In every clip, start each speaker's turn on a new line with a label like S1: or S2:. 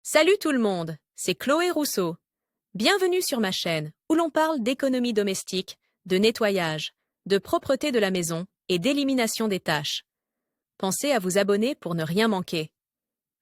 S1: Salut tout le monde, c'est Chloé Rousseau. Bienvenue sur ma chaîne où l'on parle d'économie domestique, de nettoyage, de propreté de la maison et d'élimination des tâches. Pensez à vous abonner pour ne rien manquer.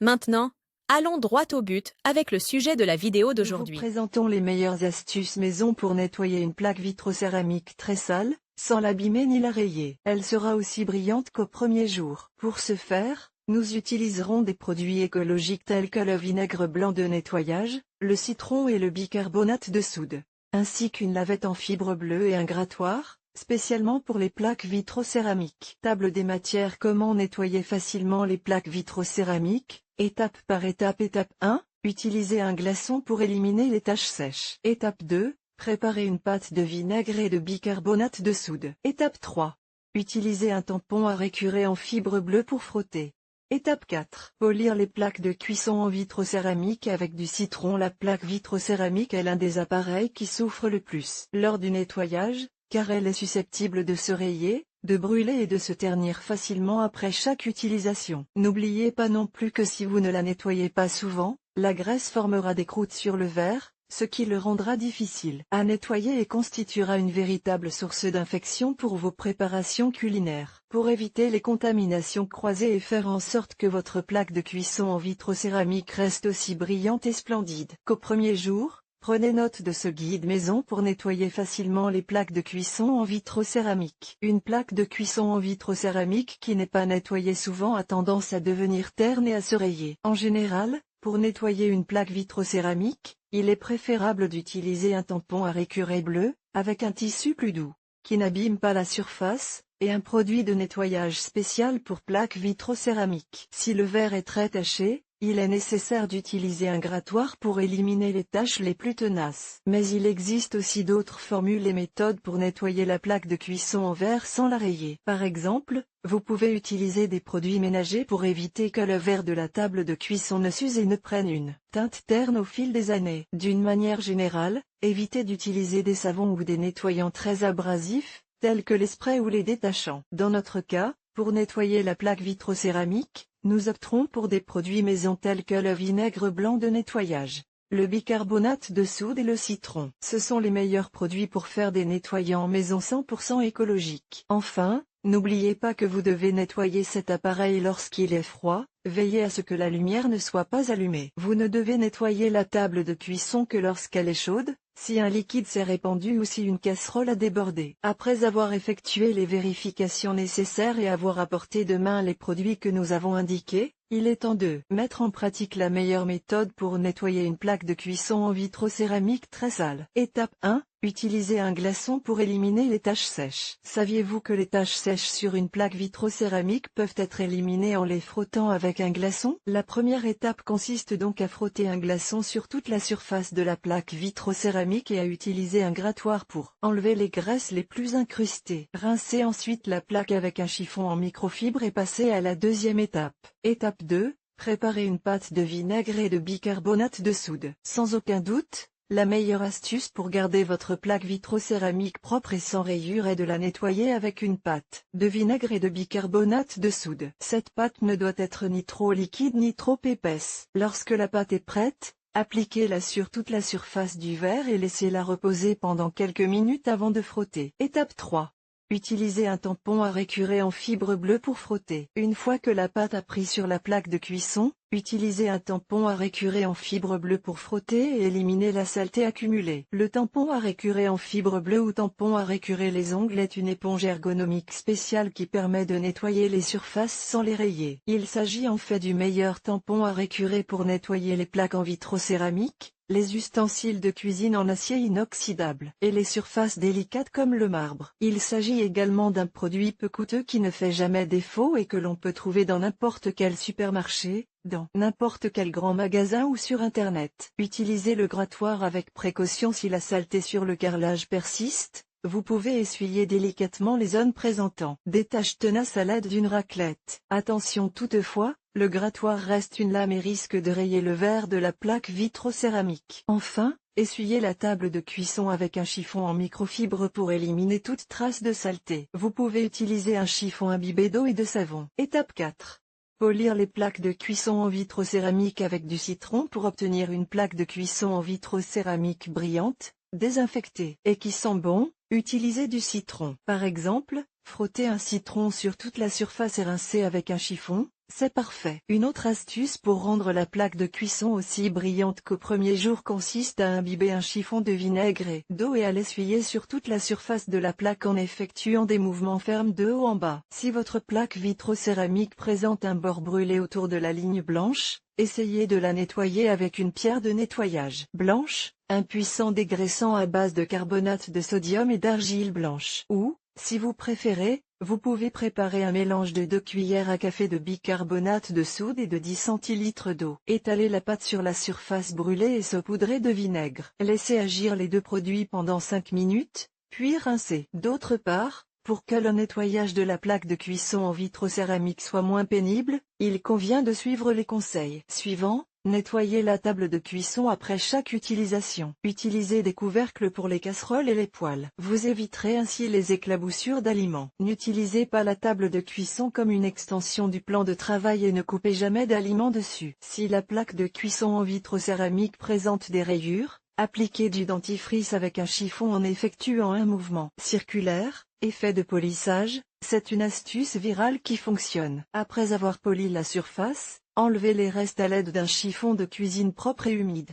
S1: Maintenant, allons droit au but avec le sujet de la vidéo
S2: Nous vous
S1: d'aujourd'hui.
S2: présentons les meilleures astuces maison pour nettoyer une plaque vitrocéramique très sale, sans l'abîmer ni la rayer. Elle sera aussi brillante qu'au premier jour. Pour ce faire, nous utiliserons des produits écologiques tels que le vinaigre blanc de nettoyage, le citron et le bicarbonate de soude, ainsi qu'une lavette en fibre bleue et un grattoir, spécialement pour les plaques vitrocéramiques. Table des matières. Comment nettoyer facilement les plaques vitrocéramiques, étape par étape. Étape 1. Utilisez un glaçon pour éliminer les taches sèches. Étape 2. Préparez une pâte de vinaigre et de bicarbonate de soude. Étape 3. Utilisez un tampon à récurer en fibre bleue pour frotter. Étape 4. Polir les plaques de cuisson en vitrocéramique avec du citron. La plaque vitrocéramique est l'un des appareils qui souffre le plus lors du nettoyage, car elle est susceptible de se rayer, de brûler et de se ternir facilement après chaque utilisation. N'oubliez pas non plus que si vous ne la nettoyez pas souvent, la graisse formera des croûtes sur le verre, ce qui le rendra difficile à nettoyer et constituera une véritable source d'infection pour vos préparations culinaires. Pour éviter les contaminations croisées et faire en sorte que votre plaque de cuisson en vitrocéramique reste aussi brillante et splendide qu'au premier jour, prenez note de ce guide maison pour nettoyer facilement les plaques de cuisson en vitrocéramique. Une plaque de cuisson en vitrocéramique qui n'est pas nettoyée souvent a tendance à devenir terne et à se rayer. En général, pour nettoyer une plaque vitrocéramique, il est préférable d'utiliser un tampon à récurer bleu, avec un tissu plus doux, qui n'abîme pas la surface, et un produit de nettoyage spécial pour plaques vitrocéramiques. Si le verre est très taché, il est nécessaire d'utiliser un grattoir pour éliminer les taches les plus tenaces. Mais il existe aussi d'autres formules et méthodes pour nettoyer la plaque de cuisson en verre sans la rayer. Par exemple, vous pouvez utiliser des produits ménagers pour éviter que le verre de la table de cuisson ne s'use et ne prenne une teinte terne au fil des années. D'une manière générale, évitez d'utiliser des savons ou des nettoyants très abrasifs, tels que les sprays ou les détachants. Dans notre cas, pour nettoyer la plaque vitrocéramique, nous opterons pour des produits maison tels que le vinaigre blanc de nettoyage, le bicarbonate de soude et le citron. Ce sont les meilleurs produits pour faire des nettoyants maison 100% écologiques. Enfin, n'oubliez pas que vous devez nettoyer cet appareil lorsqu'il est froid, veillez à ce que la lumière ne soit pas allumée. Vous ne devez nettoyer la table de cuisson que lorsqu'elle est chaude, si un liquide s'est répandu ou si une casserole a débordé. Après avoir effectué les vérifications nécessaires et avoir apporté de main les produits que nous avons indiqués, il est temps de mettre en pratique la meilleure méthode pour nettoyer une plaque de cuisson en vitrocéramique très sale. Étape 1. Utilisez un glaçon pour éliminer les taches sèches. Saviez-vous que les taches sèches sur une plaque vitrocéramique peuvent être éliminées en les frottant avec un glaçon? La première étape consiste donc à frotter un glaçon sur toute la surface de la plaque vitrocéramique et à utiliser un grattoir pour enlever les graisses les plus incrustées. Rincez ensuite la plaque avec un chiffon en microfibre et passez à la deuxième étape. Étape 2. Préparez une pâte de vinaigre et de bicarbonate de soude. Sans aucun doute, la meilleure astuce pour garder votre plaque vitrocéramique propre et sans rayures est de la nettoyer avec une pâte de vinaigre et de bicarbonate de soude. Cette pâte ne doit être ni trop liquide ni trop épaisse. Lorsque la pâte est prête, appliquez-la sur toute la surface du verre et laissez-la reposer pendant quelques minutes avant de frotter. Étape 3. Utilisez un tampon à récurer en fibre bleue pour frotter. Une fois que la pâte a pris sur la plaque de cuisson, utilisez un tampon à récurer en fibre bleue pour frotter et éliminer la saleté accumulée. Le tampon à récurer en fibre bleue ou tampon à récurer les ongles est une éponge ergonomique spéciale qui permet de nettoyer les surfaces sans les rayer. Il s'agit en fait du meilleur tampon à récurer pour nettoyer les plaques en vitrocéramique, les ustensiles de cuisine en acier inoxydable et les surfaces délicates comme le marbre. Il s'agit également d'un produit peu coûteux qui ne fait jamais défaut et que l'on peut trouver dans n'importe quel supermarché, dans n'importe quel grand magasin ou sur Internet. Utilisez le grattoir avec précaution si la saleté sur le carrelage persiste. Vous pouvez essuyer délicatement les zones présentant des taches tenaces à l'aide d'une raclette. Attention toutefois, le grattoir reste une lame et risque de rayer le verre de la plaque vitrocéramique. Enfin, essuyez la table de cuisson avec un chiffon en microfibre pour éliminer toute trace de saleté. Vous pouvez utiliser un chiffon imbibé d'eau et de savon. Étape 4. Polir les plaques de cuisson en vitrocéramique avec du citron pour obtenir une plaque de cuisson en vitrocéramique brillante, désinfectée et qui sent bon. Utilisez du citron. Par exemple, frottez un citron sur toute la surface et rincez avec un chiffon, c'est parfait. Une autre astuce pour rendre la plaque de cuisson aussi brillante qu'au premier jour consiste à imbiber un chiffon de vinaigre et d'eau et à l'essuyer sur toute la surface de la plaque en effectuant des mouvements fermes de haut en bas. Si votre plaque vitrocéramique présente un bord brûlé autour de la ligne blanche, essayez de la nettoyer avec une pierre de nettoyage blanche, un puissant dégraissant à base de carbonate de sodium et d'argile blanche. Ou, si vous préférez, vous pouvez préparer un mélange de 2 cuillères à café de bicarbonate de soude et de 10 centilitres d'eau. Étalez la pâte sur la surface brûlée et saupoudrez de vinaigre. Laissez agir les deux produits pendant 5 minutes, puis rincez. D'autre part, pour que le nettoyage de la plaque de cuisson en vitrocéramique soit moins pénible, il convient de suivre les conseils suivants. Nettoyez la table de cuisson après chaque utilisation. Utilisez des couvercles pour les casseroles et les poêles. Vous éviterez ainsi les éclaboussures d'aliments. N'utilisez pas la table de cuisson comme une extension du plan de travail et ne coupez jamais d'aliments dessus. Si la plaque de cuisson en vitrocéramique présente des rayures, appliquez du dentifrice avec un chiffon en effectuant un mouvement circulaire. Effet de polissage, c'est une astuce virale qui fonctionne. Après avoir poli la surface, enlevez les restes à l'aide d'un chiffon de cuisine propre et humide.